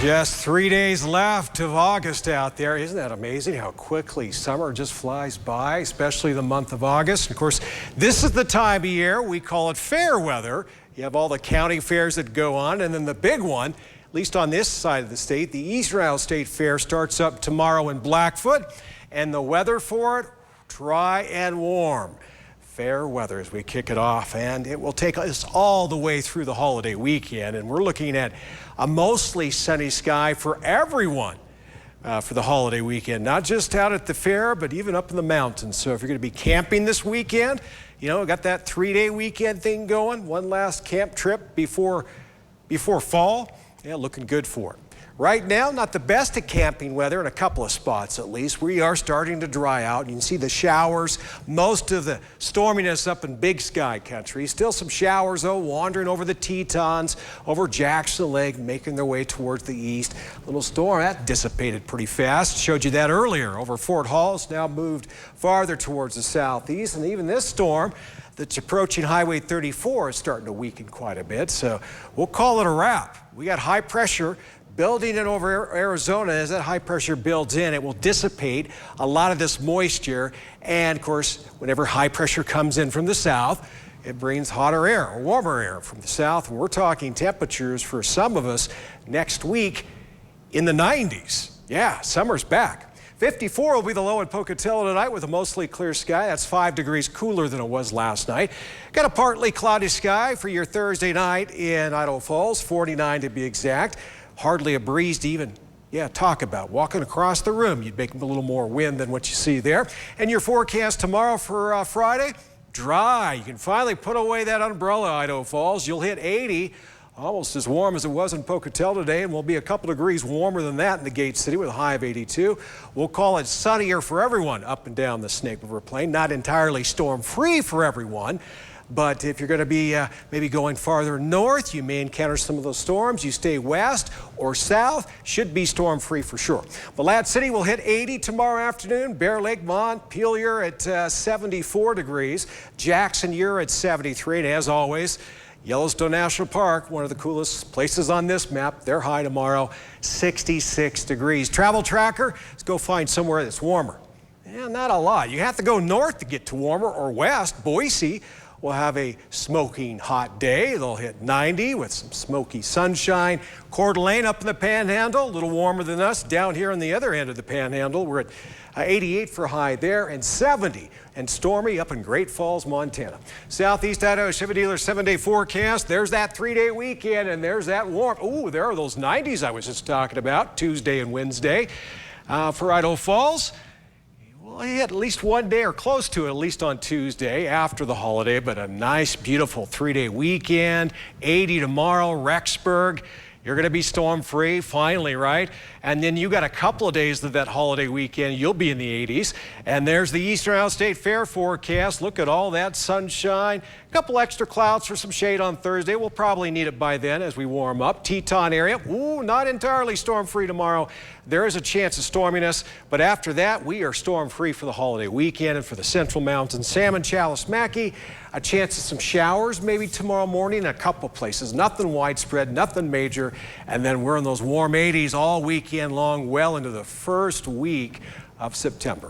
Just 3 days left of August out there. Isn't that amazing how quickly summer just flies by, especially the month of August? Of course, this is the time of year we call it fair weather. You have all the county fairs that go on, and then the big one, at least on this side of the state, the Eastern Iowa State Fair starts up tomorrow in Blackfoot, and the weather for it, dry and warm. Fair weather as we kick it off, and it will take us all the way through the holiday weekend, and we're looking at a mostly sunny sky for everyone for the holiday weekend, not just out at the fair, but even up in the mountains. So if you're going to be camping this weekend, you know, got that 3-day weekend thing going, one last camp trip before fall, yeah, looking good for it. Right now, not the best at camping weather in a couple of spots at least. We are starting to dry out. You can see the showers, most of the storminess up in Big Sky country. Still some showers though, wandering over the Tetons, over Jackson Lake, making their way towards the east. Little storm, that dissipated pretty fast. Showed you that earlier over Fort Hall. It's now moved farther towards the southeast. And even this storm that's approaching Highway 34 is starting to weaken quite a bit. So we'll call it a wrap. We got high pressure building in over Arizona. As that high pressure builds in, it will dissipate a lot of this moisture. And of course, whenever high pressure comes in from the south, it brings hotter air or warmer air from the south. We're talking temperatures for some of us next week in the 90s. Yeah, summer's back. 54 will be the low in Pocatello tonight with a mostly clear sky. That's 5 degrees cooler than it was last night. Got a partly cloudy sky for your Thursday night in Idaho Falls, 49 to be exact. Hardly a breeze to even, talk about. Walking across the room, you'd make a little more wind than what you see there. And your forecast tomorrow for Friday, dry. You can finally put away that umbrella, Idaho Falls. You'll hit 80, almost as warm as it was in Pocatello today, and we'll be a couple degrees warmer than that in the Gate City with a high of 82. We'll call it sunnier for everyone up and down the Snake River Plain. Not entirely storm-free for everyone. But if you're going to be maybe going farther north, you may encounter some of those storms. You stay west or south, should be storm-free for sure. Malad City will hit 80 tomorrow afternoon. Bear Lake, Montpelier at 74 degrees. Jackson, you're at 73. And as always, Yellowstone National Park, one of the coolest places on this map. Their high tomorrow, 66 degrees. Travel tracker, let's go find somewhere that's warmer. Yeah, not a lot. You have to go north to get to warmer or west. Boise will have a smoking hot day. They'll hit 90 with some smoky sunshine. Coeur d'Alene up in the Panhandle, a little warmer than us. Down here on the other end of the Panhandle, we're at 88 for high there, and 70 and stormy up in Great Falls, Montana. Southeast Idaho Chevy Dealer 7-day forecast. There's that 3-day weekend, and there's that warm. Ooh, there are those 90s I was just talking about, Tuesday and Wednesday. For Idaho Falls, we'll hit at least one day or close to it, at least on Tuesday after the holiday, but a nice, beautiful 3-day weekend. 80 tomorrow, Rexburg. You're going to be storm-free, finally, right? And then you got a couple of days of that holiday weekend. You'll be in the 80s. And there's the Eastern Iowa State Fair forecast. Look at all that sunshine. A couple extra clouds for some shade on Thursday. We'll probably need it by then as we warm up. Teton area, ooh, not entirely storm-free tomorrow. There is a chance of storminess, but after that, we are storm-free for the holiday weekend. And for the Central Mountains, Salmon, Chalice, Mackey, a chance of some showers maybe tomorrow morning in a couple places. Nothing widespread, nothing major. And then we're in those warm 80s all weekend long, well into the first week of September.